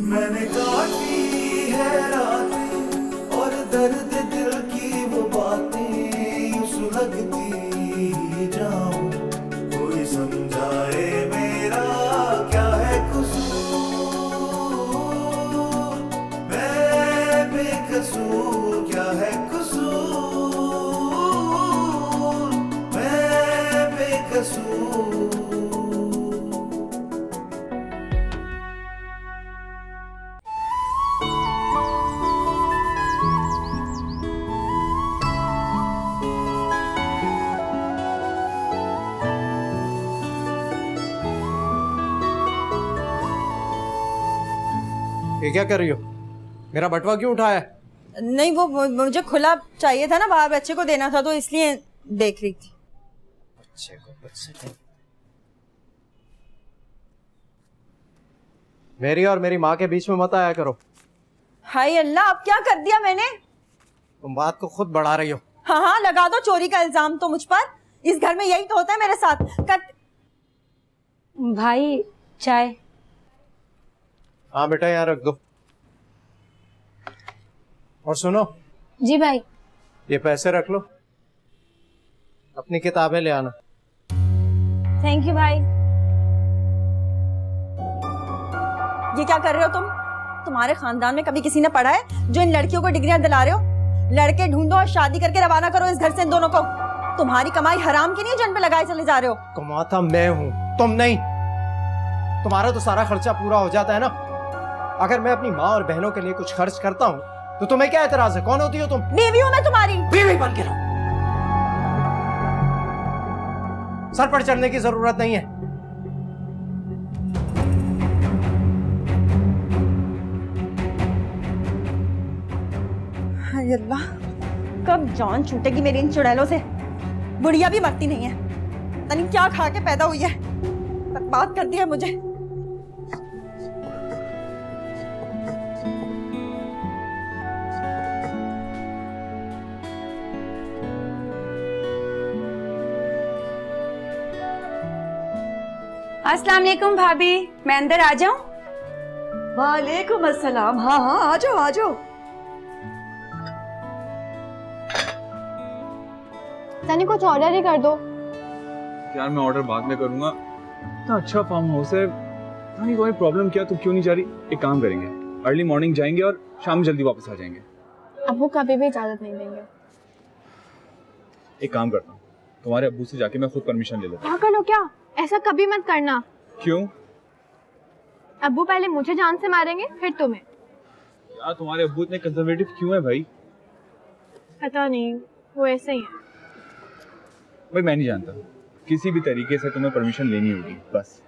मैंने काटी है रातें और दर्द दिल की वो बातें यूं सुलगती जाऊं। कोई समझाए मेरा क्या है कसूर, मैं बेकसूर क्या है कसूर, मैं बेकसूर। ये क्या कर रही हो? मेरा बटवा क्यों उठाया है? नहीं वो मुझे खुला चाहिए था ना, बाहर बच्चे को देना था तो इसलिए देख रही थी। बच्चे मेरी और मेरी माँ के बीच में मत आया करो। हाय अल्लाह, अब क्या कर दिया मैंने? तुम बात को खुद बढ़ा रही हो। हाँ हाँ, लगा दो चोरी का इल्जाम तो मुझ पर। इस घर में यही तो होता है मेरे साथ। कट। भाई चाय। हाँ बेटा, यहाँ रख दो। और सुनो, जी भाई। ये पैसे रख लो, अपनी किताबें ले आना। थैंक यू भाई। ये क्या कर रहे हो तुम? तुम्हारे खानदान में कभी किसी ने पढ़ा है जो इन लड़कियों को डिग्रियां दिला रहे हो? लड़के ढूंढो और शादी करके रवाना करो इस घर से इन दोनों को। तुम्हारी कमाई हराम की नहीं जन पे लगाए चले जा रहे हो। कमाता मैं हूँ, तुम नहीं। तुम्हारा तो सारा खर्चा पूरा हो जाता है ना। अगर मैं अपनी माँ और बहनों के लिए कुछ खर्च करता हूँ तो तुम्हें क्या एतराज है? कौन होती हो तुम? बीवी हूं मैं तुम्हारी। बीवी बन के रहो, सर पर चढ़ने की जरूरत नहीं है। हाय अल्लाह, कब जान छूटेगी मेरी इन चुड़ैलों से। बुढ़िया भी मरती नहीं है, पता नहीं क्या खा के पैदा हुई है, बर्बाद कर दिया मुझे। अस्सलाम वालेकुम भाभी, मैं अंदर आ जाऊं? वालेकुम अस्सलाम। हाँ हाँ, आ जाओ आ जाओ। तनी कुछ ऑर्डर ही कर दो। यार मैं ऑर्डर बाद में करूंगा। इतना अच्छा फार्म हाउस है, नहीं कोई प्रॉब्लम क्या तो क्यों नहीं जा रही? एक काम करेंगे, अर्ली मॉर्निंग जाएंगे और शाम जल्दी वापस आ जाएंगे। अब्बू कभी भी इजाजत नहीं देंगे। एक काम करता हूँ, तुम्हारे अब्बू से जाके मैं खुद परमिशन ले लेता हूँ। पागल हो क्या? ऐसा कभी मत करना। क्यों? अब्बू पहले मुझे जान से मारेंगे फिर तुम्हें। यार तुम्हारे अब्बू इतने कंजर्वेटिव क्यों है भाई? पता नहीं, वो ऐसे ही है। भाई मैं नहीं जानता, किसी भी तरीके से तुम्हें परमिशन लेनी होगी बस।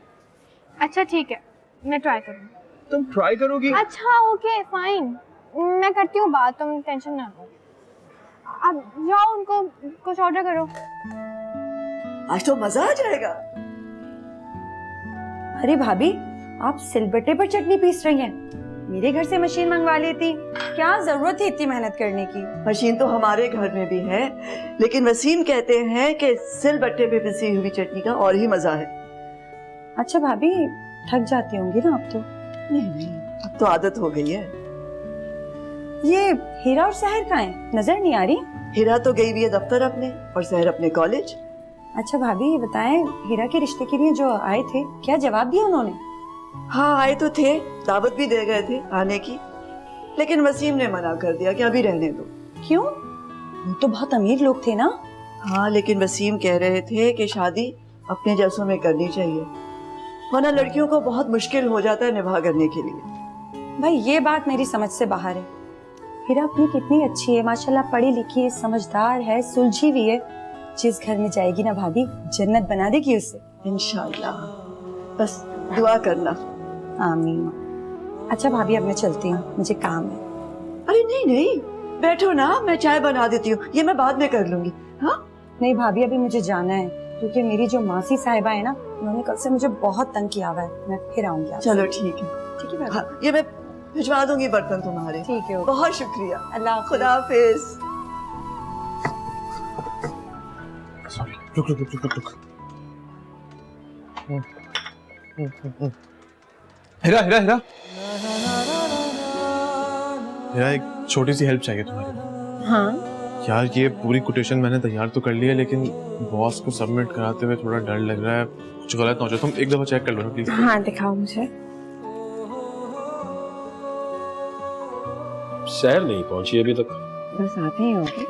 अच्छा ठीक है, मैं ट्राई करूँगी। तुम ट्राई करोगी? अच्छा ओके फाइन, मैं करती हूँ बात, तुम टेंशन ना लो। अब जाओ उनको कुछ ऑर्डर करो। आज तो मजा आ जाएगा। अरे भाभी, आप सिलबट्टे पर चटनी पीस रही हैं। मेरे घर से मशीन मंगवा लेती, क्या जरूरत थी इतनी मेहनत करने की? मशीन तो हमारे घर में भी है, लेकिन वसीम कहते हैं कि सिलबट्टे पे पिसी हुई चटनी का और ही मजा है। अच्छा भाभी, थक जाती होंगी ना अब तो? नहीं नहीं, अब तो आदत हो गई है। ये हीरा और सहर कहाँ हैं? नजर नहीं आ रही। हीरा तो गई हुई है दफ्तर अपने और सहर अपने कॉलेज। अच्छा भाभी, ये बताएं, हीरा के रिश्ते के लिए जो आए थे, क्या जवाब दिया उन्होंने? हाँ आए तो थे, दावत भी दे गए थे आने की, लेकिन वसीम ने मना कर दिया कि अभी रहने दो। क्यों? वो तो बहुत अमीर लोग थे ना। हाँ लेकिन वसीम कह रहे थे कि शादी अपने जैसों में करनी चाहिए, वरना लड़कियों को बहुत मुश्किल हो जाता है निभा करने के लिए। भाई ये बात मेरी समझ से बाहर है। हीरा अपनी कितनी अच्छी है, माशाल्लाह, पढ़ी लिखी है, समझदार है, सुलझी हुई है। जिस घर में जाएगी ना भाभी, जन्नत बना देगी उसे इंशाल्लाह, बस दुआ करना। आमीन। अच्छा भाभी, अब मैं चलती हूँ, मुझे काम है। अरे नहीं नहीं, बैठो ना, मैं चाय बना देती हूँ, ये मैं बाद में कर लूंगी। हाँ नहीं भाभी, अभी मुझे जाना है, क्योंकि मेरी जो मासी साहिबा है ना, उन्होंने कल से मुझे बहुत तंग किया हुआ है। मैं फिर आऊंगी आपसे। चलो ठीक है। ठीक है भाभी? हाँ, ये मैं भिजवा दूंगी बर्तन तुम्हारे। ठीक है, ओके। बहुत शुक्रिया। अल्लाह खुदा हाफिज। रुक रुक रुक रुक रुक। हिरा हिरा हिरा हिरा, एक छोटी सी हेल्प चाहिए तुम्हारी। हाँ यार ये पूरी कोटेशन मैंने तैयार तो कर ली है, लेकिन बॉस को सबमिट कराते हुए थोड़ा डर लग रहा है कुछ गलत ना हो जाए। तुम एक दफा चेक कर लो ना प्लीज। हाँ दिखाओ मुझे। शहर नहीं पहुंची अभी तक। बस आते ही होंगे।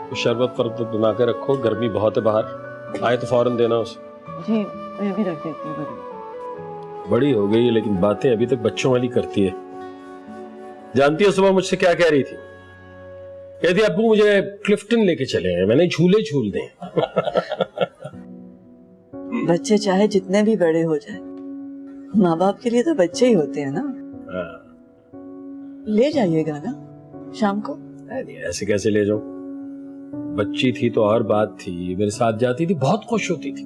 तो शरबत फरबत बना के रखो, गर्मी बहुत है बाहर, आए तो फौरन देना उसे। जी मैं भी रख देती हूँ। बड़ी हो गई है लेकिन बातें अभी तक बच्चों वाली करती है। जानती है सुबह मुझसे क्या कह रही थी? कहती अब्बू मुझे क्लिफ्टन लेके चले हैं, मैंने झूले झूल दें। बच्चे चाहे जितने भी बड़े हो जाए, माँ बाप के लिए तो बच्चे ही होते हैं ना। ले जाइएगा ना शाम को। नहीं ऐसे कैसे ले जाऊं? बच्ची थी तो और बात थी, मेरे साथ जाती थी, बहुत खुश होती थी,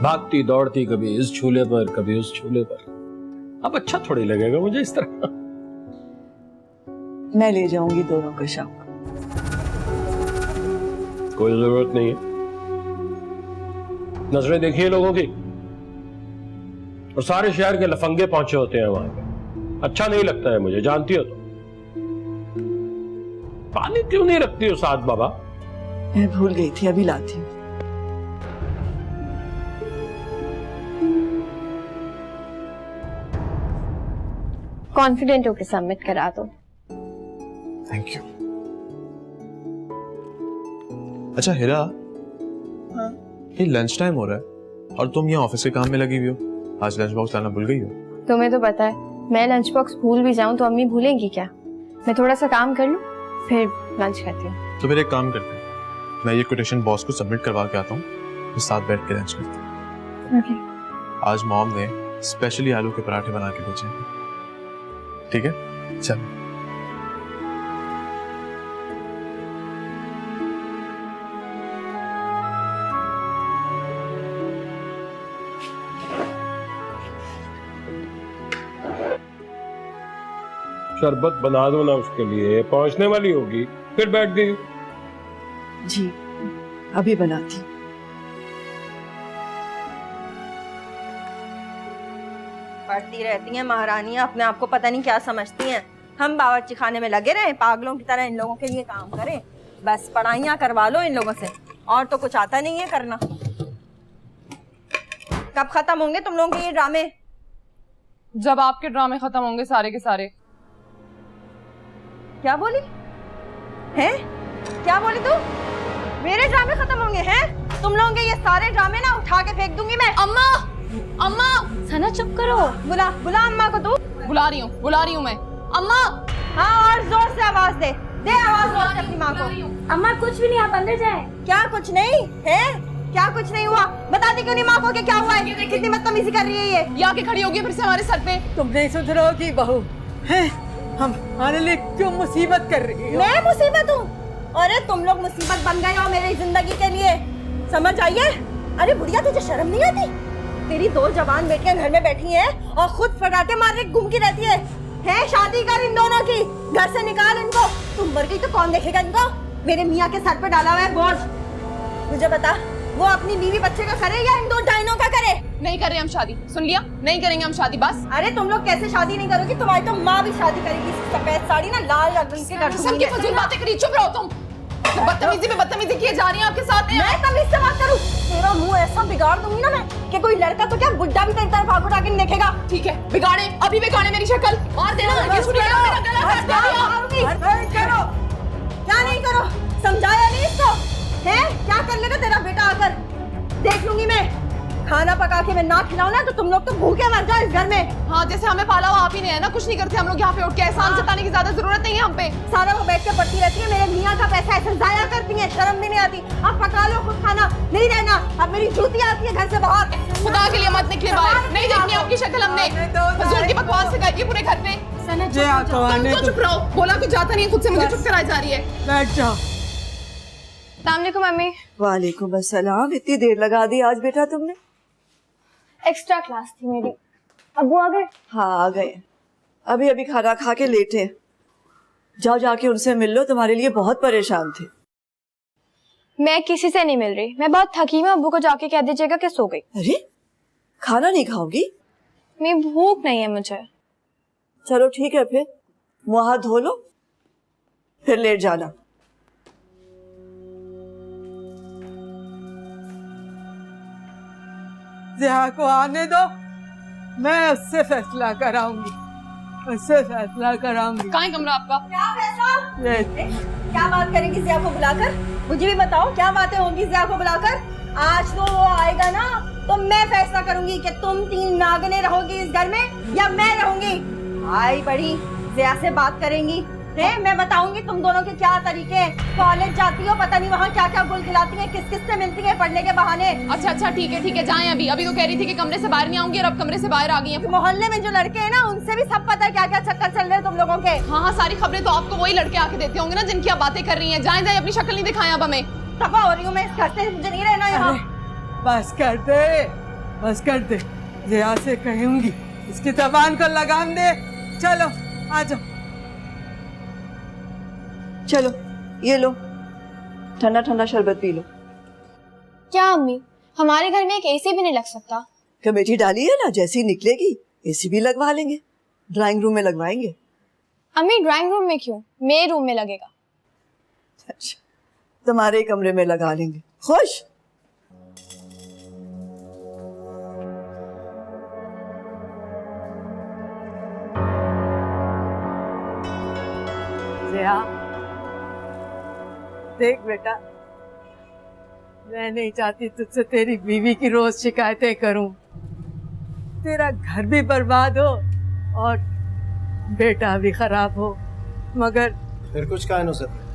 भागती दौड़ती, कभी इस झूले पर कभी उस झूले पर। अब अच्छा थोड़ी लगेगा मुझे इस तरह। मैं ले जाऊंगी दोनों को शाम को। कोई जरूरत नहीं है, नजरें देखी है लोगों की, और सारे शहर के लफंगे पहुंचे होते हैं वहां पे। अच्छा नहीं लगता है मुझे, जानती हो तो। पानी क्यों नहीं रखती हो साथ बाबा? मैं भूल गई थी, अभी लाती हूँ। कॉन्फिडेंट होकर सबमिट करा दो। Thank you. अच्छा हिरा, हाँ ये लंच टाइम हो रहा है और तुम यहाँ ऑफिस के काम में लगी हुई हो। आज लंच बॉक्स लाना भूल गई हो? तुम्हें तो पता है, मैं लंच बॉक्स भूल भी जाऊं तो अम्मी भूलेंगी क्या? मैं थोड़ा सा काम कर लूं फिर लंच करती हूँ। तो फिर एक काम करते हैं, मैं ये कोटेशन बॉस को सबमिट करवा के आता हूँ, फिर साथ बैठ के लंच करते हैं। ओके। आज मॉम ने स्पेशली आलू के पराठे बना के भेजे हैं। ठीक है चल। शरबत बना दो ना उसके लिए, पहुंचने वाली होगी, फिर बैठ गई। जी अभी बनाती। पढ़ती रहती हैं महारानियां, अपने आप को पता नहीं क्या समझती हैं। हम बावर्ची खाने में लगे रहे पागलों की तरह इन लोगों के लिए काम करें, बस पढ़ाइयाँ करवा लो इन लोगों से, और तो कुछ आता नहीं है करना। कब खत्म होंगे तुम लोगों के ये ड्रामे? जब आपके ड्रामे खत्म होंगे सारे के सारे। क्या बोली है? क्या बोली तू? मेरे ड्रामे खत्म होंगे हैं? तुम लोगों के ये सारे ड्रामे ना उठा के फेंक दूंगी मैं। अम्मा, अम्मा, सना चुप करो। बुला बुला अम्मा को तू। बुला रही हूँ मैं। अम्मा, हाँ और जोर से आवाज दे, दे आवाज जोर से अपनी माँ को। अम्मा कुछ भी नहीं, आप अंदर जाए। क्या कुछ नहीं है? क्या कुछ नहीं हुआ? बताती क्यों नहीं माँ को कि क्या हुआ है? कितनी बदतमीजी कर रही है ये आके खड़ी होगी फिर से हमारे सर पे। तुम नहीं सुधरोगी बहू है? हमारे लिए क्यों मुसीबत कर रही हो? मैं मुसीबत हूँ? अरे तुम लोग मुसीबत बन गए हो मेरी जिंदगी के लिए, समझ आई है? अरे बुढ़िया तुझे शर्म नहीं आती? तेरी दो जवान बेटियां घर में बैठी हैं और खुद फटाके मार के घूमती रहती है। शादी कर इन दोनों की, घर से निकाल इनको। तुम मर गई तो कौन देखेगा इनको? मेरे मियाँ के सर पे डाला हुआ है बोझ। मुझे बता, वो अपनी बीवी बच्चे का करे या इन दो डाइनों का करे? नहीं कर रहे हम शादी, सुन लिया? नहीं करेंगे हम शादी बस। अरे तुम लोग कैसे शादी नहीं करोगी? तुम्हारी तो माँ भी शादी करेगी, सफेद साड़ी ना लाल रंग के कर सबकी फजूल बातें करी, चुप रहो तुम। बदतमीजी पे बदतमीजी किए जा रही हैं आपके साथ। मैं तमीज से बात करूं? तेरा मुंह ऐसा बिगाड़ दूंगी ना मैं कि कोई लड़का तो क्या बुड्ढा भी तेरी तरफ आंख उठा के नहीं देखेगा। ठीक है, बिगाड़े, अभी बिगाड़े मेरी शक्ल और देना। ये सुनिए, मेरा गला काट दिया। क्या नहीं करो? समझाया नहीं इसको? है क्या कर लेगा तेरा बेटा आकर? देख लूंगी मैं। खाना पका के मैं ना खिलाऊं ना तो तुम लोग तो भूखे मर जाओ इस घर में। हाँ, जैसे हमें पाला हुआ आप ही ने है ना, कुछ नहीं करते हम लोग यहाँ पे उठ के। एहसान जताने की ज्यादा जरूरत नहीं है हम पे। सारा वो बैठ के पढ़ती रहती है, मेरे मियाँ का पैसा ऐसे जाया करती है, शर्म भी नहीं आती। अब पका लो खुद खाना, नहीं रहना। अब मेरी जूती आती है घर से बाहर। खुदा के लिए मत निकले बाहर, नहीं देखनी आपकी शक्ल हमने। फजूल की बकवास सिखाई पूरे घर पे। तो चुप रहो, बोला कुछ जाता नहीं है, खुद से मुझे चुप कराई जा रही है। बैठ जाओ। अस्सलामुअलैकुम मम्मी। वालेकुम अस्सलाम। इतनी देर लगा दी आज बेटा तुमने? एक्स्ट्रा क्लास थी मेरी। अब्बू आ गए? हाँ आ गए, अभी अभी खाना खा के लेटे। जाओ जाके उनसे मिल लो, तुम्हारे लिए बहुत परेशान थे। मैं किसी से नहीं मिल रही, मैं बहुत थकी हूँ। अब्बू को जाके कह दीजिएगा कि सो गई। अरे खाना नहीं खाओगी? मैं भूख नहीं है मुझे। चलो ठीक है, फिर मुंह हाथ धो लो, फिर लेट जाना। जिया को आने दो, मैं उससे फैसला कराऊंगी, उससे फैसला कराऊंगी। कहाँ है कमरा आपका? क्या फैसला? ये क्या बात करेंगी जिया को बुलाकर? मुझे भी बताओ क्या बातें होंगी जिया को बुलाकर? आज तो वो आएगा ना, तो मैं फैसला करूंगी कि तुम 3 नागने रहोगी इस घर में या मैं रहूंगी। आई बड़ी जिया से बात करेंगी, मैं बताऊंगी तुम दोनों के क्या तरीके हैं। कॉलेज जाती हो, पता नहीं वहाँ क्या क्या गुल खिलाती है, किस किस से मिलती है पढ़ने के बहाने। अच्छा ठीक है जाएं। अभी तो कह रही थी कि कमरे से बाहर नहीं आऊंगी और अब कमरे से बाहर आ गई हैं। मोहल्ले में जो लड़के हैं ना, उनसे भी सब पता है क्या क्या चक्कर चल रहे हैं तुम लोगों के। हाँ, सारी खबरें तो आपको वही लड़के आके देते होंगे ना जिनकी आप बातें कर रही हैं। जाएं अपनी शक्ल नहीं दिखाएं अब हमें। दफा हो रही हूँ मैं इस घर से, मुझे नहीं रहना यहाँ। बस कर दे, जिया से कहूंगी, इसकी जबान को लगाम दे। चलो आ जाओ। चलो ये लो, ठंडा ठंडा शरबत पी लो। क्या अम्मी, हमारे घर में एक एसी भी नहीं लग सकता? कमेटी डाली है ना, जैसी निकलेगी एसी भी लगवा लेंगे, ड्राइंग रूम में लगवाएंगे। अम्मी ड्राइंग रूम में क्यों, मेरे रूम में लगेगा। अच्छा, तुम्हारे कमरे में लगा लेंगे। खुश? जिया देख बेटा, मैं नहीं चाहती तुझसे तेरी बीवी की रोज शिकायतें करूं, तेरा घर भी बर्बाद हो और बेटा भी खराब हो, मगर फिर कुछ कहा नुसरत?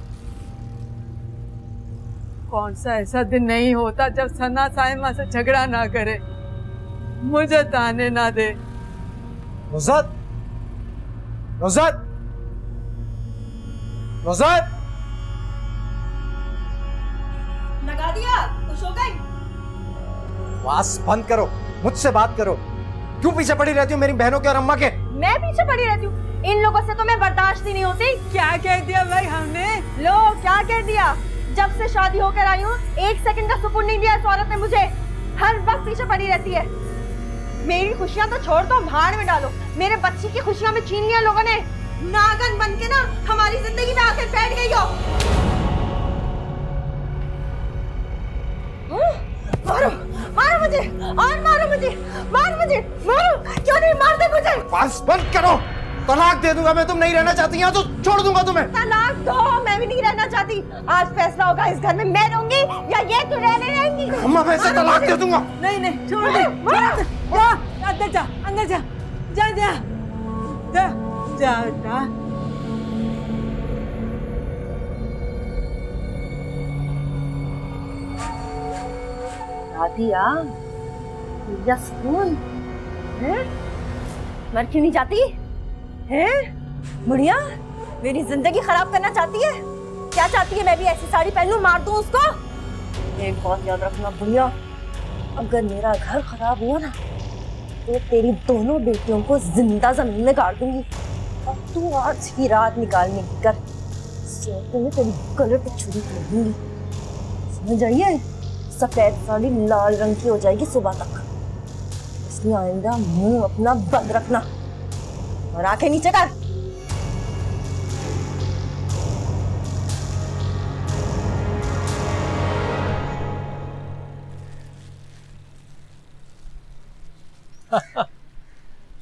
कौन सा ऐसा दिन नहीं होता जब सना साइमा से झगड़ा ना करे, मुझे ताने ना दे। नुसरत, नुसरत, नुसरत, लगा दिया? खुश हो गई? बस बंद करो, मुझसे बात करो। क्यों पीछे पड़ी रहती हो मेरी बहनों के और अम्मा के? मैं पीछे पड़ी रहती हूँ? इन लोगों से तो मैं बर्दाश्त ही नहीं होती। क्या कह दिया भाई हमने? लो क्या कह दिया? जब से शादी होकर आई हूँ 1 सेकंड का सुकून नहीं दिया इस औरत ने मुझे। हर वक्त पीछे पड़ी रहती है। मेरी खुशियाँ तो छोड़ दो, भाड़ में डालो। मेरे बच्ची की खुशियाँ में छीन लिया लोगों ने। नागन बन के ना हमारी जिंदगी में आकर बैठ गई हो। मारो मारो मुझे, और मारो मुझे, मारो। क्यों नहीं मारते मुझे? बस बंद करो, तलाक दे दूंगा मैं। तुम नहीं रहना चाहती यहाँ तो छोड़ दूंगा तुम्हें। तलाक दो, मैं भी नहीं रहना चाहती। आज फैसला होगा इस घर में मैं रहूंगी या ये तू रहने रहेंगी। अम्मा मैं इसे तलाक दे दूंगा। नहीं छोड़ दे, जा अंदर जा, अंदर जा, जा जा जा जा जा। राधिया, या सुकून है? मर क्यों नहीं जाती है? बुढ़िया मेरी जिंदगी खराब करना चाहती है? क्या चाहती है? मैं भी ऐसी साड़ी पहन लूं, मार दूं उसको? एक बात याद रखना बुढ़िया, अगर मेरा घर खराब हुआ ना तो तेरी दोनों बेटियों को जिंदा जमीन में गाड़ दूंगी। और तू आज की रात निकालने की कर, सोते में तेरी गले पे छुरी तोड़ दूंगी। समझ आइए? सफेद साड़ी लाल रंग की हो जाएगी सुबह तक। इसलिए आइंदा मुंह अपना बंद रखना और आंखें नीचे कर।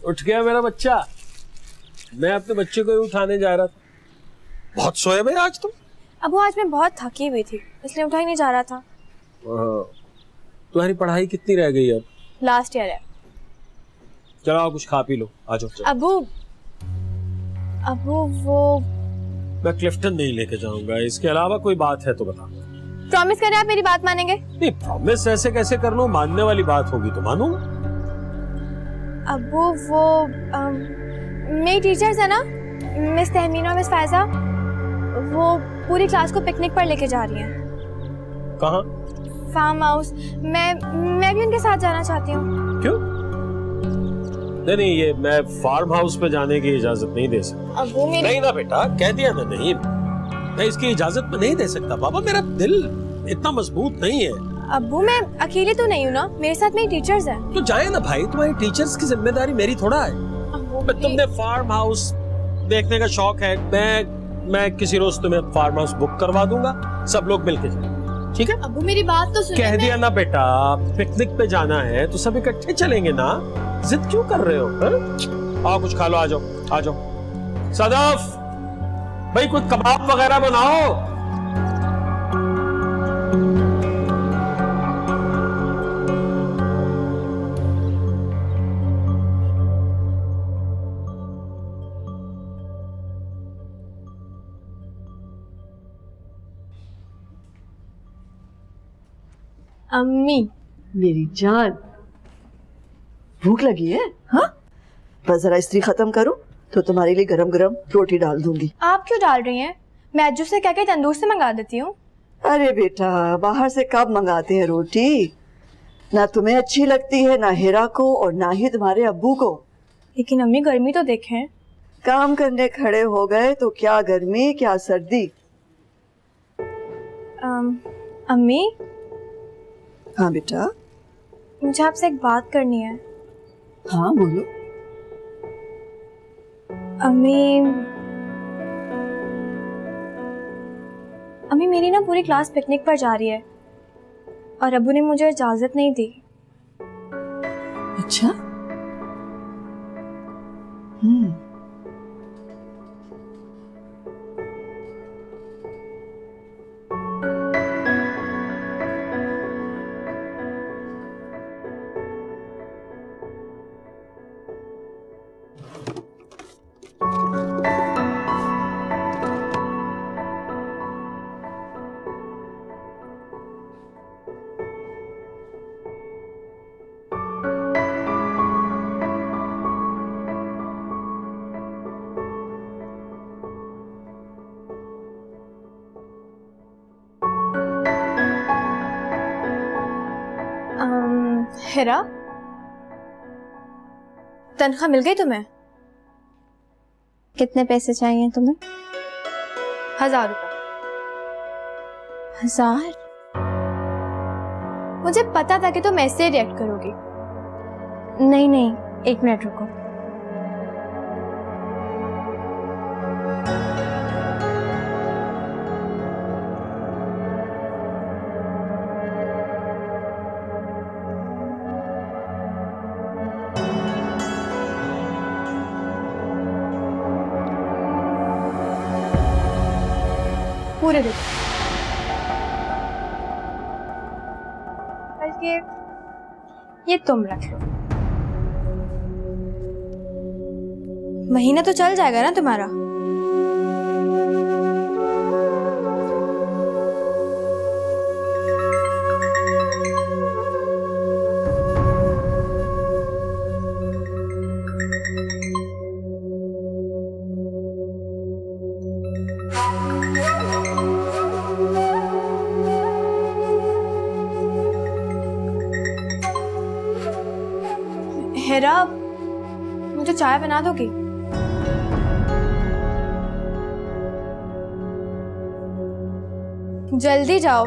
उठ गया मेरा बच्चा। मैं अपने बच्चे को ही उठाने जा रहा था। बहुत सोए भाई आज तुम? अब आज मैं बहुत थकी हुई थी इसलिए उठा ही नहीं जा रहा था। तुम्हारी पढ़ाई कितनी रह गई अब? लास्ट ईयर है। चलो आओ कुछ खा पी लो, आ जाओ। अबू वो मैं क्लिफ्टन नहीं लेके जाऊंगा, इसके अलावा कोई बात है तो बता। प्रॉमिस करें आप मेरी बात मानेंगे? नहीं, प्रॉमिस ऐसे कैसे कर लूं, मानने वाली बात होगी तो मानूंगा। अबू वो मेरी टीचर्स है ना, मिस तहमीना और मिस फायजा, वो पूरी क्लास को पिकनिक पर लेके जा रही हैं। कहाँ? Farm house. मैं भी उनके साथ जाना चाहती हूँ। क्यों? नहीं, ये मैं फार्म हाउस पे जाने की इजाजत नहीं दे सकता। अब वो मेरी... नहीं ना बेटा, कह दिया ना, नहीं मैं इसकी इजाजत में नहीं दे सकता। बाबा मेरा दिल इतना मजबूत नहीं है। अब्बू मैं अकेली तो नहीं हूँ ना, मेरे साथ मेरी टीचर्स हैं। तो जाए ना भाई, तुम्हारी टीचर्स की जिम्मेदारी मेरी थोड़ा है। तुमने फार्म हाउस देखने का शौक है, मैं किसी रोज तुम्हें फार्म हाउस बुक करवा दूंगा, सब लोग मिलके जाएंगे, ठीक है? अब्बू मेरी बात तो सुनो। कह दिया ना बेटा, पिकनिक पे जाना है तो सब इकट्ठे चलेंगे ना, जिद क्यों कर रहे हो? आओ कुछ खा लो, आ जाओ आ जाओ। सदफ भाई कुछ कबाब वगैरह बनाओ। अम्मी मेरी जान, भूख लगी है? हाँ, बस जरा इस्त्री खत्म करूं तो तुम्हारे लिए गरम गरम रोटी डाल दूंगी। आप क्यों डाल रही हैं? मैं अज्जू से कह के तंदूर से मंगा देती हूँ। अरे बेटा, बाहर से कब मंगाते हैं रोटी? ना तुम्हें अच्छी लगती है, ना हिरा को, और ना ही तुम्हारे अब्बू को। लेकिन अम्मी गर्मी तो देखें। काम करने खड़े हो गए तो क्या गर्मी क्या सर्दी। अम्मी। हाँ बेटा। मुझे आपसे एक बात करनी है। हाँ बोलो। अम्मी मेरी ना पूरी क्लास पिकनिक पर जा रही है और अब्बू ने मुझे इजाजत नहीं दी। अच्छा। हिरा, तनख्वाह मिल गई तुम्हें? कितने पैसे चाहिए तुम्हें? 1000 रुपए। 1000? मुझे पता था कि तुम ऐसे रिएक्ट करोगी। नहीं नहीं, 1 मिनट रुको। पूरे दिन बल्कि ये तुम रख लो, महीना तो चल जाएगा ना तुम्हारा। हेरा, मुझे चाय बना दोगी? जल्दी जाओ।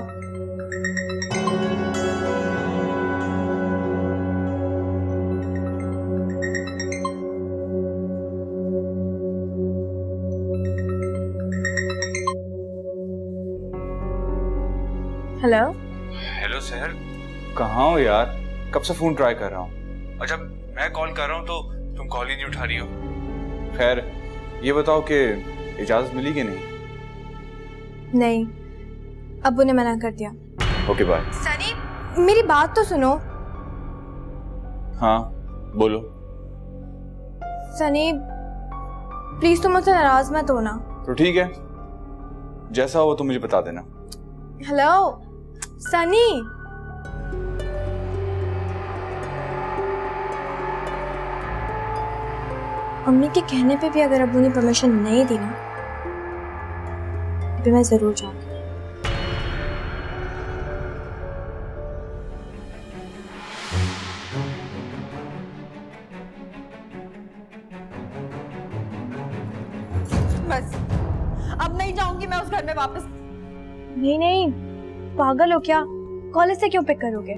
हेलो। हेलो सर, कहाँ हो यार? कब से फोन ट्राई कर रहा हूँ। अच्छा, मैं कॉल कर रहा हूँ तो तुम कॉल ही नहीं उठा रही हो। खैर, ये बताओ कि इजाजत मिली कि नहीं? नहीं, अब्बू ने मना कर दिया। Okay bye. सनी, मेरी बात तो सुनो। हाँ बोलो। सनी प्लीज तुम मुझसे नाराज मत हो ना। तो ठीक है, जैसा हो तो मुझे बता देना। हेलो सनी। अम्मी के कहने पे भी अगर अब्बू ने परमिशन नहीं दी ना, तो मैं जरूर जाऊंगी। बस अब नहीं जाऊंगी मैं उस घर में वापस। नहीं नहीं, पागल हो क्या? कॉलेज से क्यों पिक करोगे?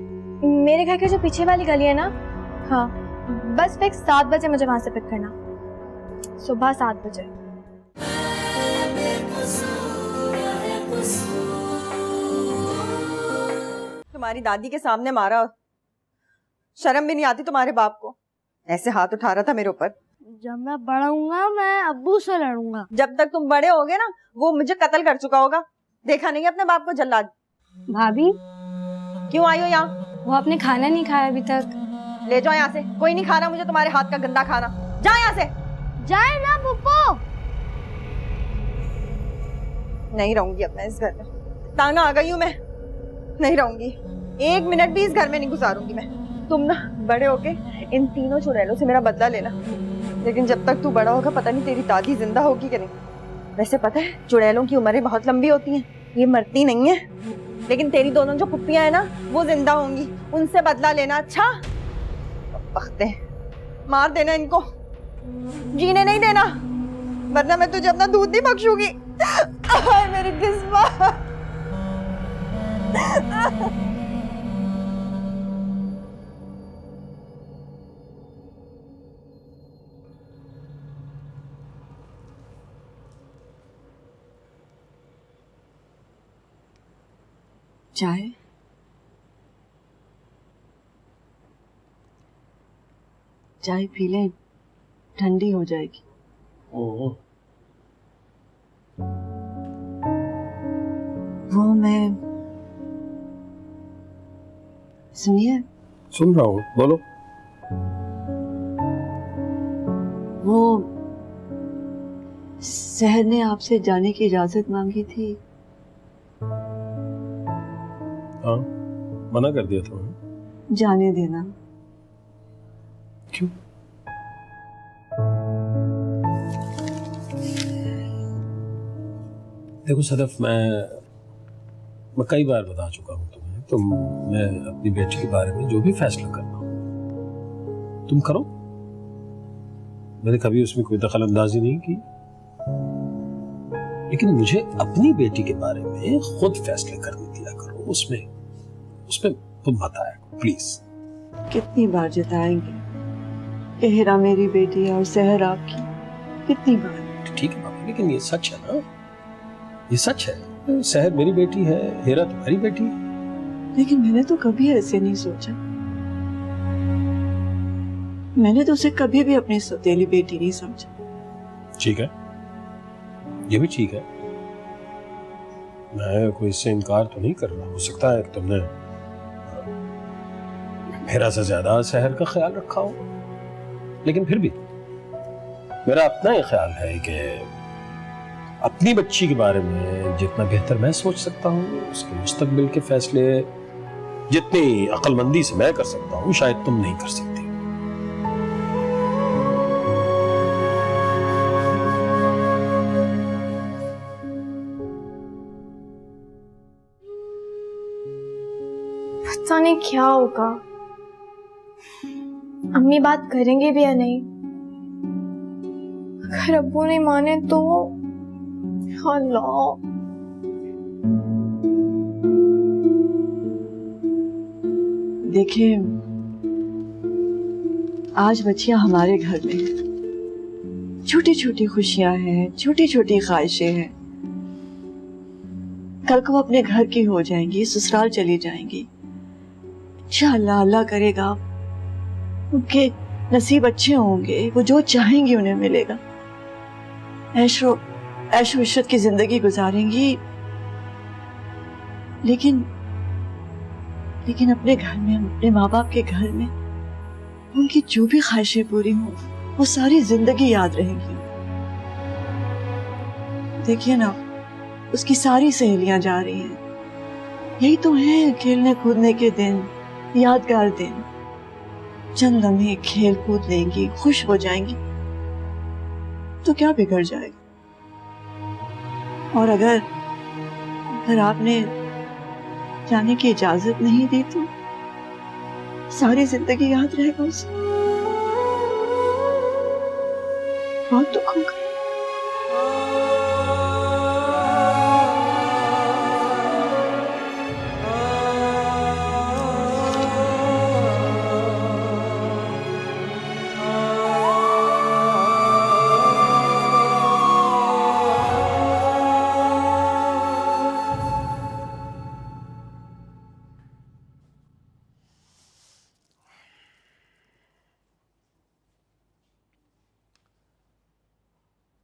मेरे घर के जो पीछे वाली गली है ना, हाँ, बस फिक्स 7 बजे मुझे वहां से पिक करना, सुबह 7 बजे। तुम्हारी दादी के सामने मारा, शर्म भी नहीं आती तुम्हारे बाप को? ऐसे हाथ उठा रहा था मेरे ऊपर। जब मैं बड़ा हूँगा मैं अब्बू से लड़ूंगा। जब तक तुम बड़े होगे ना, वो मुझे कत्ल कर चुका होगा। देखा नहीं अपने बाप को जल्लाद? भाभी क्यों आई हो यहाँ? वो आपने खाना नहीं खाया अभी तक। ले जाओ यहाँ से, कोई नहीं खा रहा मुझे तुम्हारे हाथ का गंदा खाना। जा यहाँ से। जाए ना पुप्पो। नहीं रहूंगी अब मैं इस घर में, ताना आ गई हूँ मैं, नहीं रहूंगी। 1 मिनट भी इस घर में नहीं गुजारूंगी मैं। तुम ना बड़े होके इन तीनों चुड़ैलों से मेरा बदला लेना, लेकिन जब तक तू बड़ा होगा पता नहीं तेरी दादी जिंदा होगी कि नहीं। वैसे पता है चुड़ैलों की उम्रें बहुत लंबी होती हैं, ये मरती नहीं है, लेकिन तेरी दोनों जो पुप्पियां है ना वो जिंदा होंगी, उनसे बदला लेना। अच्छा बख्ते, मार देना इनको, जीने नहीं देना, वरना मैं तुझे अपना दूध नहीं बख्शूंगी। मेरी किस्मत। चाय? चाय पी लें, ठंडी हो जाएगी। वो मैं, सुनिए। सुन रहा हूँ, बोलो। वो सहर ने आपसे जाने की इजाजत मांगी थी। हाँ, मना कर दिया था मैंने। जाने देना। क्यों? देखो सदफ, मैं कई बार बता चुका हूँ तुम्हें, तो मैं अपनी बेटी के बारे में जो भी फैसला करना हो तुम करो। मैंने कभी उसमें कोई दखल अंदाजी नहीं की, लेकिन मुझे अपनी बेटी के बारे में खुद फैसले करने दिया करो। उसमें तुम बताया करो प्लीज। कितनी बार जताएंगे कि हिरा मेरी बेटी है और सहर आपकी? कितनी बार? ठीक है बाबा, लेकिन ये सच है ना, ये सच है। सहर मेरी बेटी है, हिरा तुम्हारी बेटी है। लेकिन मैंने तो कभी ऐसे नहीं सोचा। मैंने तो उसे कभी भी अपनी सौतेली बेटी नहीं समझा। ठीक है, ये भी ठीक है, मैं कोई इससे इनकार तो नहीं कर रहा। हो सकता है कि तुमने हिरा से ज्यादा सहर का ख्याल रखा हो, लेकिन फिर भी मेरा अपना ही ख्याल है कि अपनी बच्ची के बारे में जितना बेहतर मैं सोच सकता हूँ, उसके मुस्तकबिल के फैसले जितनी अक्लमंदी से मैं कर सकता हूँ शायद तुम नहीं कर सकती। पता नहीं क्या होगा, अम्मी बात करेंगे भी या नहीं। अगर अब्बू नहीं माने तो अल्लाह। देखिए, आज बच्चियां हमारे घर में हैं, छोटी छोटी खुशियां हैं, छोटी छोटी ख्वाहिशें हैं। कल को वो अपने घर की हो जाएंगी, ससुराल चली जाएंगी। इंशाअल्लाह अल्लाह करेगा उनके नसीब अच्छे होंगे, वो जो चाहेंगी उन्हें मिलेगा। ऐशो इशरत की जिंदगी गुजारेंगी, लेकिन अपने घर में, अपने माँ बाप के घर में उनकी जो भी ख्वाहिशें पूरी हों वो सारी जिंदगी याद रहेंगी। देखिए ना, उसकी सारी सहेलियां जा रही हैं। यही तो है खेलने कूदने के दिन, यादगार दिन। चंद लम्हे खेल कूद लेंगी, खुश हो जाएंगी, तो क्या बिगड़ जाएगा। और अगर आपने जाने की इजाजत नहीं दी तो सारी जिंदगी याद रहेगा उसे। बहुत दुख होगा।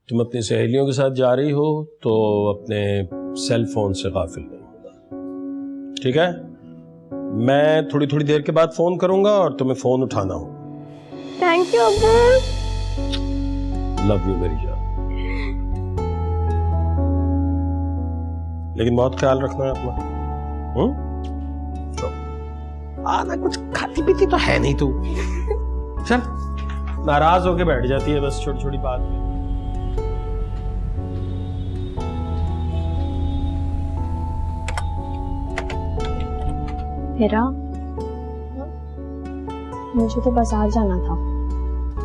तुम अपनी सहेलियों के साथ जा रही हो तो अपने सेल फोन से गाफिल नहीं होगा, ठीक है? मैं थोड़ी थोड़ी देर के बाद फोन करूंगा और तुम्हें फोन उठाना हो। थैंक यू अब्बू। लव यू मेरी जान, लेकिन बहुत ख्याल रखना है अपना। आना कुछ खाती पीती तो है नहीं तू। चल, नाराज होके बैठ जाती है बस छोटी छोटी बात में। हेरा, मुझे तो बाजार जाना था,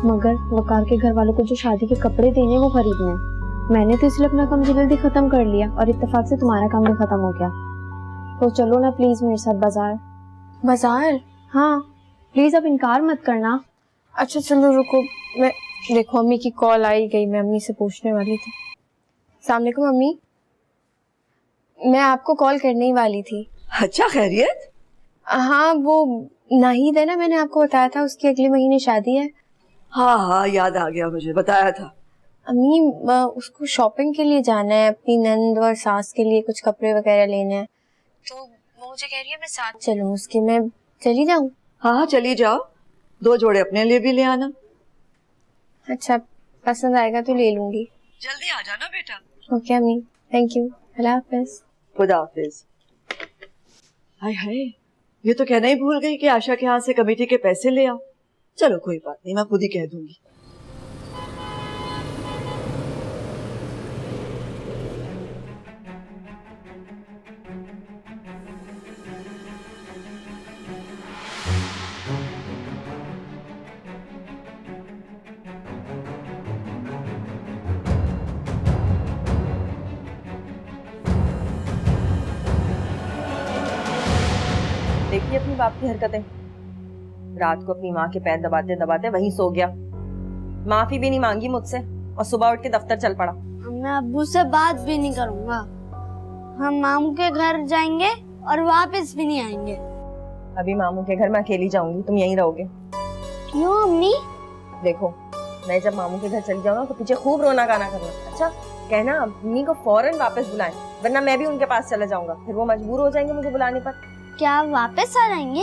मगर वकार के घर वालों को जो शादी के कपड़े देने वो खरीदने हैं। मैंने तो इसलिए अपना काम जल्दी खत्म कर लिया और इत्तेफाक से तुम्हारा काम भी खत्म हो गया। तो चलो ना प्लीज मेरे साथ बाजार। बाजार? हाँ प्लीज, अब इनकार मत करना। अच्छा चलो रुको, मैं देखो अम्मी की कॉल आई गई, मैं अम्मी से पूछने वाली थी। अस्सलाम वालेकुम अम्मी, मैं आपको कॉल करने ही वाली थी। अच्छा खैरियत? हाँ वो नाहिद है ना, मैंने आपको बताया था उसकी अगले महीने शादी है। हाँ हाँ याद आ गया, मुझे बताया था। अम्मी उसको शॉपिंग के लिए जाना है, अपनी नंद और सास के लिए कुछ कपड़े वगैरह लेने हैं, तो वो मुझे कह रही है मैं साथ चलूं उसके। मैं चली जाऊं? हाँ हाँ चली जाओ, 2 जोड़े अपने लिए भी ले आना। अच्छा पसंद आएगा तो ले लूंगी। जल्दी आ जाना बेटा। ओके अम्मी, थैंक यू। अल्लाह हाफिज। खुदा हाफिज। हाय हाय, ये तो कहना ही भूल गई कि आशा के यहाँ से कमेटी के पैसे ले आओ। चलो कोई बात नहीं, मैं खुद ही कह दूंगी। देखिए अपनी बाप की हरकतें, रात को अपनी माँ के पैर दबाते दबाते वहीं सो गया, माफी भी नहीं मांगी मुझसे और सुबह उठ के दफ्तर चल पड़ा। मैं अब्बू से बात भी नहीं करूंगा, हम मामू के घर जाएंगे और वापस भी नहीं आएंगे। अभी मामू के घर मैं अकेली जाऊंगी, तुम यहीं रहोगे। क्यों अम्मी? देखो मैं जब मामू के घर चली जाऊंगा तो पीछे खूब रोना गाना करना, अच्छा? कहना अम्मी को फौरन वापस बुलाएं, वरना मैं भी उनके पास चला जाऊंगा, फिर वो मजबूर हो जाएंगे मुझे बुलाने पर। क्या आप वापस आ जाएंगे?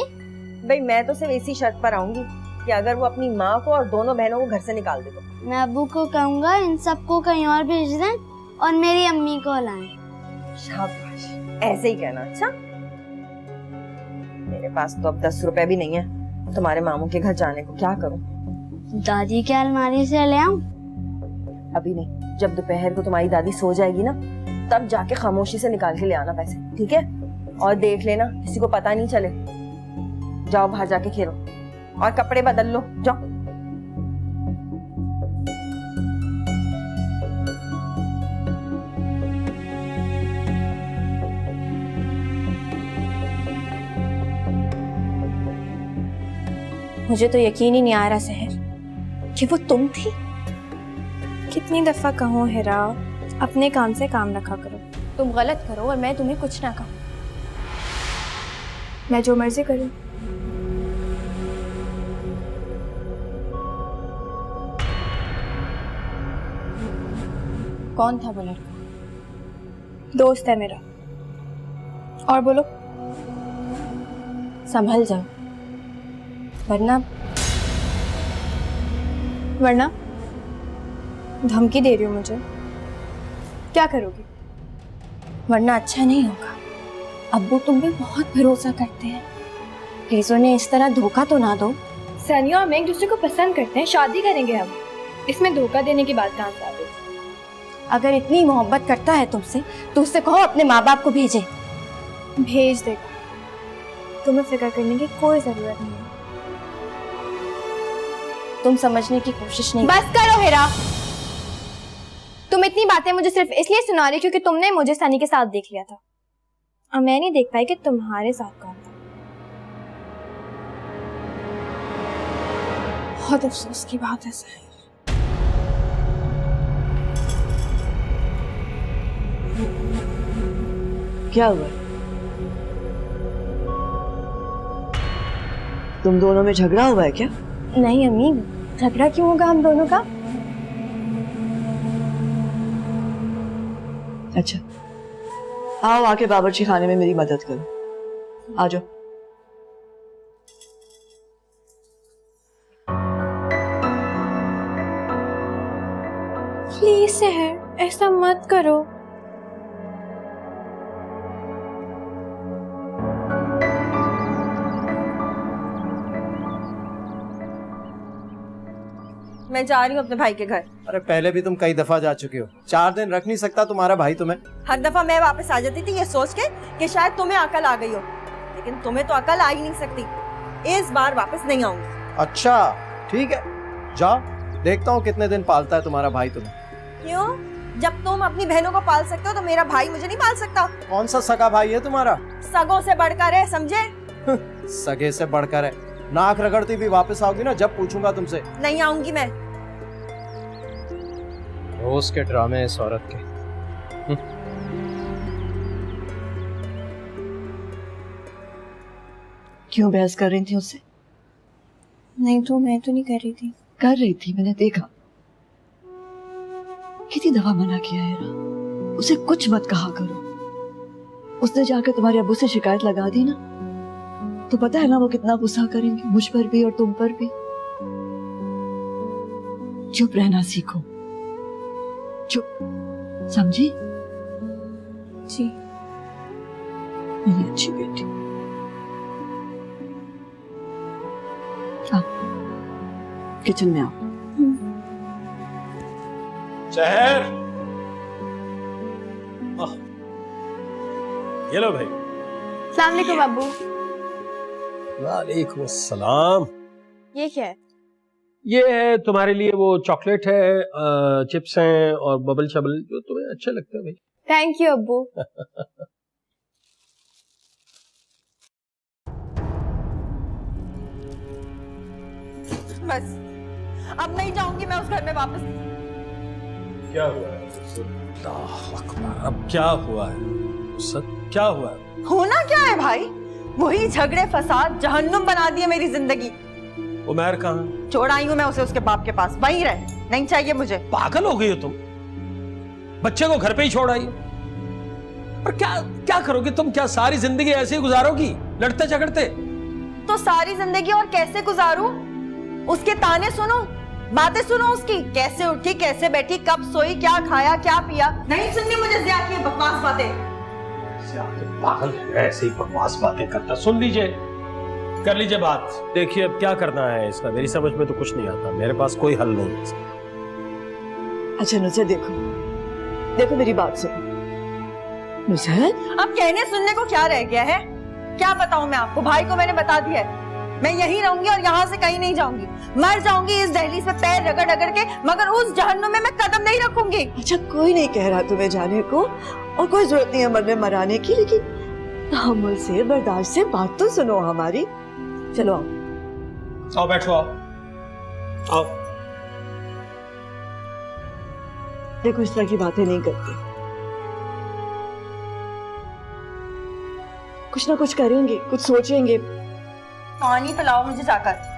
भाई मैं तो सिर्फ इसी शर्त पर आऊंगी कि अगर वो अपनी माँ को और दोनों बहनों को घर से निकाल दे तो। मैं अब्बू को कहूंगा इन सबको कहीं और भेज दें और मेरी अम्मी को लाएं। शाबाश, ऐसे ही कहना। अच्छा मेरे पास तो अब 10 रुपए भी नहीं है तुम्हारे मामू के घर जाने को, क्या करूं? दादी के अलमारी से ले आऊं? अभी नहीं, जब दोपहर को तुम्हारी दादी सो जाएगी ना तब जाके खामोशी से निकाल के ले आना पैसे, ठीक है? और देख लेना किसी को पता नहीं चले। जाओ बाहर जाके खेलो और कपड़े बदल लो, जाओ। मुझे तो यकीन ही नहीं आ रहा सहर कि वो तुम थी। कितनी दफा कहूँ हेरा, अपने काम से काम रखा करो। तुम गलत करो और मैं तुम्हें कुछ ना कहूँ, मैं जो मर्जी करूँ। कौन था वो लड़का? दोस्त है मेरा। और बोलो। संभल जाओ, वरना धमकी दे रही हो मुझे, क्या करोगी? वरना अच्छा नहीं होगा। अब्बू तुम पे बहुत भरोसा करते हैं, प्लीज उन्हें इस तरह धोखा तो ना दो। सनिया और मैं एक दूसरे को पसंद करते हैं, शादी करेंगे हम, इसमें धोखा देने की बात कहाँ से आ गई? अगर इतनी मोहब्बत करता है तुमसे तो उससे कहो अपने माँ बाप को भेजे। भेज देगा, तुम्हें फिक्र करने की कोई जरूरत नहीं है। तुम समझने की कोशिश नहीं। बस करो हेरा, तुम इतनी बातें मुझे सिर्फ इसलिए सुना रही क्योंकि तुमने मुझे सनी के साथ देख लिया था और मैं नहीं देख पाई कि तुम्हारे साथ कौन था। बहुत अफसोस की बात है सर। क्या हुआ? तुम दोनों में झगड़ा हुआ है क्या? नहीं अम्मी, झगड़ा क्यों होगा हम दोनों का? अच्छा, आओ आके बावर्ची खाने में मेरी मदद करो, आ जाओ। प्लीज सहर, ऐसा मत करो। मैं जा रही हूँ अपने भाई के घर। अरे पहले भी तुम कई दफा जा चुके हो, 4 दिन रख नहीं सकता तुम्हारा भाई तुम्हें? हर दफा मैं वापस आ जाती थी ये सोच के कि शायद तुम्हें अकल आ गई हो, लेकिन तुम्हें तो अकल आ ही नहीं सकती। इस बार वापस नहीं आऊंगी। अच्छा ठीक है, जाओ, देखता हूँ कितने दिन पालता है तुम्हारा भाई तुम्हें। क्यों? जब तुम अपनी बहनों को पाल सकते हो तो मेरा भाई मुझे नहीं पाल सकता? कौन सा सगा भाई है तुम्हारा? सगों से बढ़कर है, समझे? सगे से बढ़कर है। नाक रगड़ती भी वापस आओगी ना जब पूछूंगा तुमसे। नहीं आऊंगी मैं। रोज के ड्रामे इस औरत के। क्यों बहस कर रही थी उससे? नहीं तो मैं तो नहीं कर रही थी। कर रही थी, मैंने देखा। कितनी दफा मना किया है ना, उसे कुछ मत कहा करो। उसने जाकर तुम्हारे अब्बू से शिकायत लगा दी ना, तो पता है ना वो कितना गुस्सा करेंगे, मुझ पर भी और तुम पर भी। चुप रहना सीखो, चुप, समझी? जी। मेरी अच्छी बेटी। आओ, किचन में आओ। शहर, ये लो भाई। अस्सलाम वालेकुम अब्बू। वालेकुम अस्सलाम। ये क्या है? ये है तुम्हारे लिए, वो चॉकलेट है, चिप्स हैं और बबल शबल जो तुम्हें अच्छे लगते हैं भाई। थैंक यू अब्बू। बस अब नहीं जाऊंगी मैं उस घर में वापस। क्या हुआ है? अल्लाह अकबर, अब क्या हुआ है? क्या हुआ है? होना क्या है भाई? वही झगड़े फसाद जहन्नुम बना दिए मेरी जिंदगी। उमर कहाँ? छोड़ आई हूँ मैं उसे उसके बाप के पास, वहीं रहे, नहीं चाहिए मुझे। पागल हो गई हो तुम? बच्चे को घर पे ही छोड़ आई? और क्या क्या करोगी तुम? क्या सारी जिंदगी ऐसे ही गुजारोगी लड़ते झगड़ते? तो सारी जिंदगी और कैसे गुजारूं? उसके ताने सुनो, बातें सुनो उसकी, कैसे उठी कैसे बैठी, कब सोई, क्या खाया क्या पिया। नहीं सुननी मुझे ज़िया की बकवास बातें। पागल है, ऐसे ही बकवास बातें करता। सुन लीजिए, कर लीजिए बात। देखिए अब क्या करना है इसका, मेरी समझ में तो कुछ नहीं आता, मेरे पास कोई हल नहीं है इसका। अच्छा नुसरत, देखो मेरी बात सुनो। नुसरत, अब कहने सुनने को क्या रह गया है? क्या बताऊं मैं आपको? भाई को मैंने बता दिया है, मैं यहीं रहूंगी और यहाँ से कहीं नहीं जाऊंगी। मर जाऊंगी इस दहलीज पे पैर रगड़ रगड़ के, मगर उस जहन्नुम में मैं कदम नहीं रखूंगी। अच्छा, कोई नहीं कह रहा तुम्हें जाने को और कोई जरूरत नहीं है मरने मराने की, लेकिन तहम्मुल से, बर्दाश्त से बात तो सुनो हमारी। चलो आओ बैठो, आओ। देखो इस तरह की बातें नहीं करते, कुछ ना कुछ करेंगे, कुछ सोचेंगे। पानी पिलाओ मुझे जाकर।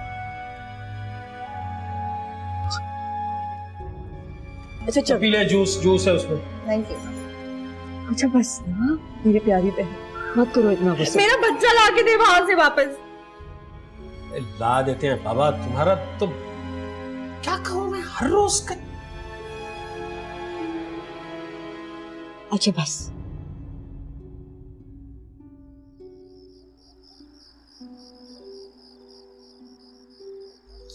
अच्छा चल, पी ले, जूस है उसमें। Thank you. अच्छा बस ना मेरी प्यारी बहन, मत करो इतना गुस्सा। मेरा बच्चा ला के दे वहां से वापस। ला देते हैं बाबा, तुम्हारा तो क्या कहूं मैं, हर रोज का। अच्छा बस,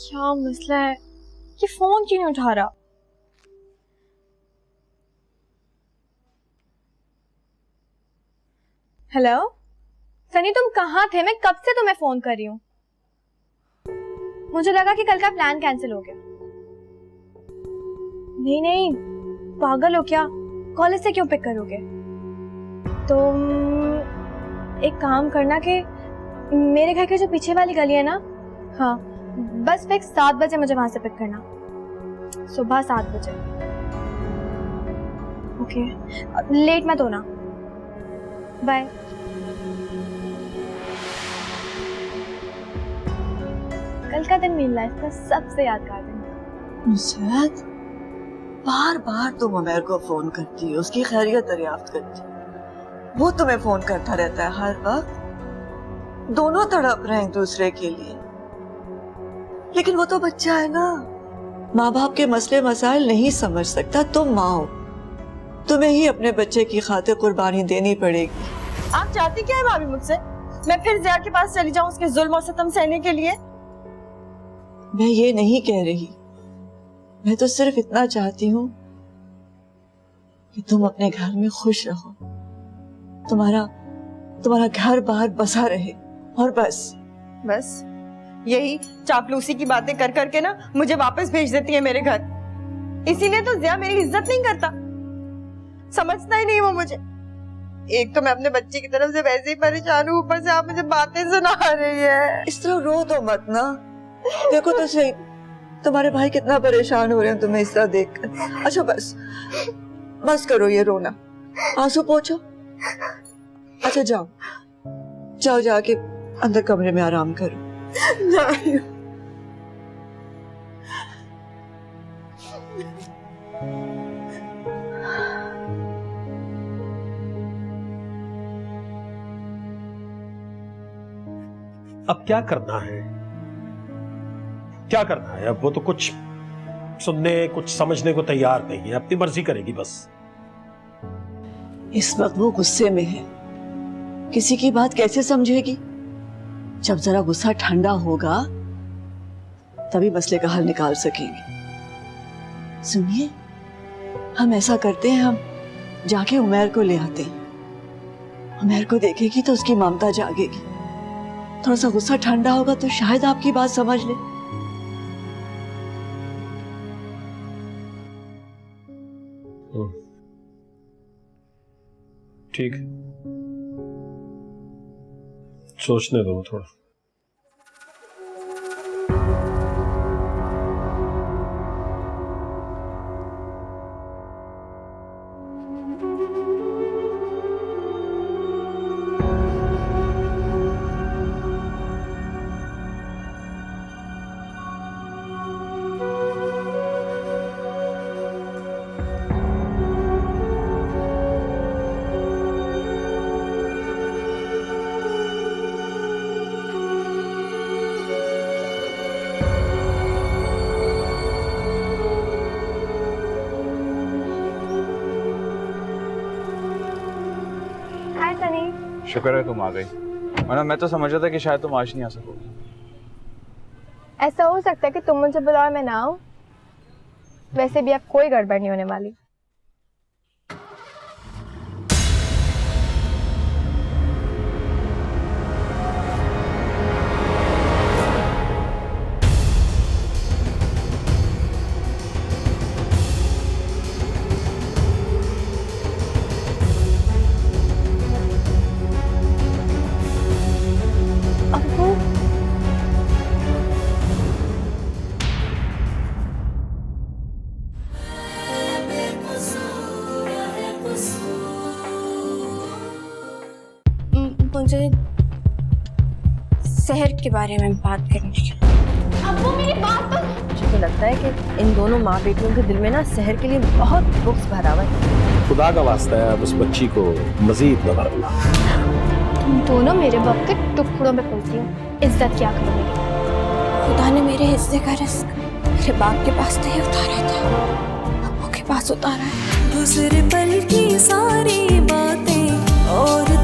क्या मसला है? ये फोन क्यों नहीं उठा रहा? हेलो सनी, तुम कहाँ थे? मैं कब से तुम्हें फोन कर रही हूँ। मुझे लगा कि कल का प्लान कैंसिल हो गया। नहीं नहीं, पागल हो क्या? कॉलेज से क्यों पिक करोगे? तुम एक काम करना कि मेरे घर के जो पीछे वाली गली है ना, हाँ बस फिक्स 7 बजे मुझे वहां से पिक करना, सुबह 7 बजे। ओके, लेट मत होना। बाय। कल का दिन मेरी लाइफ का सबसे यादगार दिन था। नुसरत, बार बार तुम उमैर को फोन करती हो, उसकी खैरियत दरियाफ्त करती हो। वो तुम्हें फोन करता रहता है हर वक्त। दोनों तड़प रहे हैं एक दूसरे के लिए, लेकिन वो तो बच्चा है ना, माँ बाप के मसले मसाइल नहीं समझ सकता। तुम माँ हो, तुम्हें ही अपने बच्चे की खातिर कुर्बानी देनी पड़ेगी। आप चाहती क्या है भाभी मुझसे? मैं फिर जिया के पास चली जाऊं उसके जुल्म और सितम सहने के लिए? मैं ये नहीं कह रही, मैं तो सिर्फ इतना चाहती हूँ कि तुम अपने घर में खुश रहो, तुम्हारा घर बाहर बसा रहे, और बस यही चापलूसी की बातें कर करके ना मुझे वापस भेज देती है मेरे घर। इसीलिए तो जिया मेरी इज्जत नहीं करता, समझता ही नहीं वो मुझे। एक तो मैं अपने बच्चे की तरफ से वैसे ही परेशान हूँ, ऊपर से आप मुझे बातें सुना रही है। इस तरह रो तो मत ना, देखो तो सही तुम्हारे भाई कितना परेशान हो रहे हैं तुम्हें इस तरह देखकर। अच्छा बस करो ये रोना, आंसू पोंछो। अच्छा जाओ जाके अंदर कमरे में आराम करो। अब क्या करना है? अब वो तो कुछ सुनने कुछ समझने को तैयार नहीं है, अपनी मर्जी करेगी बस। इस वक्त वो गुस्से में है, किसी की बात कैसे समझेगी? जब जरा गुस्सा ठंडा होगा तभी मसले का हल निकाल सकेंगे। सुनिए, हम ऐसा करते हैं, हम जाके उमैर को ले आते हैं। उमैर को देखेगी तो उसकी ममता जागेगी, थोड़ा सा गुस्सा ठंडा होगा तो शायद आपकी बात समझ ले। ठीक, सोचने दो थोड़ा। शुक्र है तुम आ गई, वरना मैं तो समझ रहा था कि शायद तुम आज नहीं आ सकोगी। ऐसा हो सकता है कि तुम मुझे बुलाओ मैं ना आऊं? वैसे भी अब कोई गड़बड़ नहीं होने वाली। मुझे शहर के बारे में बात करनी है। अब्बू मेरी बात तो। मुझे तो लगता है कि इन दोनों माँ बेटियों के दिल में ना शहर के लिए बहुत बुक्स भरा हुआ है। खुदा का वास्ता है, अब उस बच्ची को मजीद न भरना। तुम दोनों मेरे बाप के टुकड़ों में पलती हो, इज्जत क्या करोगे? खुदा ने मेरे हिस्से का रिस्क मेरे बाप के पास नहीं उतारा था, अब्बू के पास उतारा है। गुजरे पल की सारी बातें और